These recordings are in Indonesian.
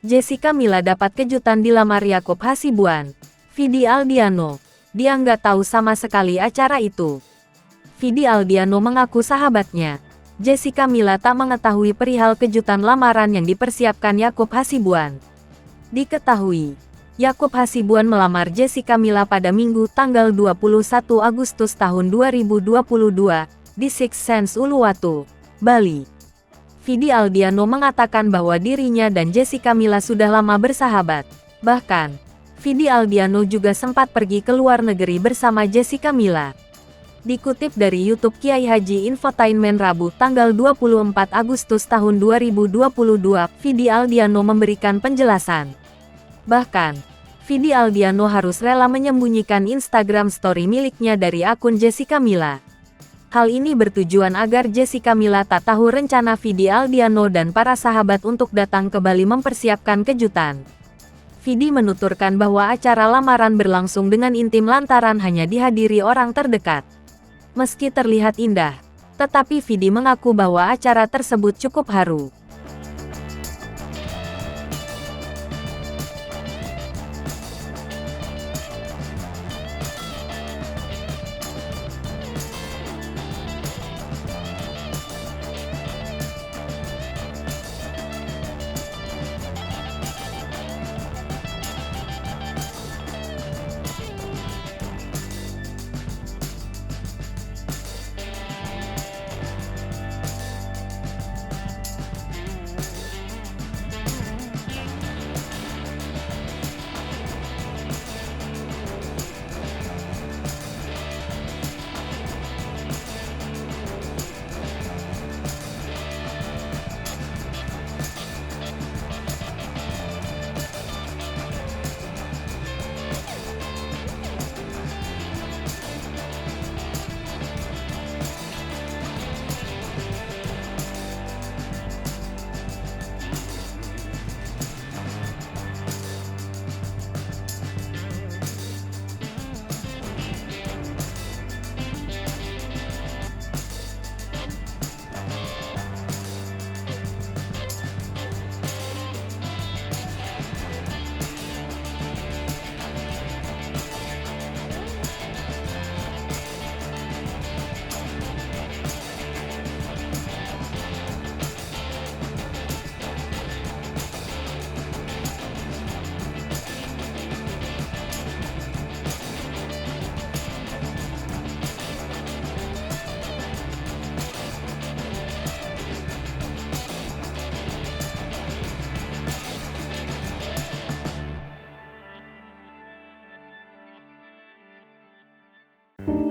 Jessica Mila dapat kejutan dilamar Yaakob Hasibuan. Vidi Aldiano. Dia nggak tahu sama sekali acara itu. Vidi Aldiano mengaku sahabatnya, Jessica Mila, tak mengetahui perihal kejutan lamaran yang dipersiapkan Yaakob Hasibuan. Diketahui, Yaakob Hasibuan melamar Jessica Mila pada Minggu tanggal 21 Agustus tahun 2022 di Six Sense Uluwatu, Bali. Vidi Aldiano mengatakan bahwa dirinya dan Jessica Mila sudah lama bersahabat. Bahkan, Vidi Aldiano juga sempat pergi ke luar negeri bersama Jessica Mila. Dikutip dari YouTube Kiai Haji Infotainment Rabu tanggal 24 Agustus tahun 2022, Vidi Aldiano memberikan penjelasan. Bahkan, Vidi Aldiano harus rela menyembunyikan Instagram story miliknya dari akun Jessica Mila. Hal ini bertujuan agar Jessica Mila tak tahu rencana Vidi Aldiano dan para sahabat untuk datang ke Bali mempersiapkan kejutan. Vidi menuturkan bahwa acara lamaran berlangsung dengan intim lantaran hanya dihadiri orang terdekat. Meski terlihat indah, tetapi Vidi mengaku bahwa acara tersebut cukup haru.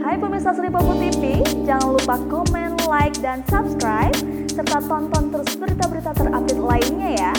Hai pemirsa Sri Popo TV, jangan lupa komen, like, dan subscribe, serta tonton terus berita-berita terupdate lainnya ya.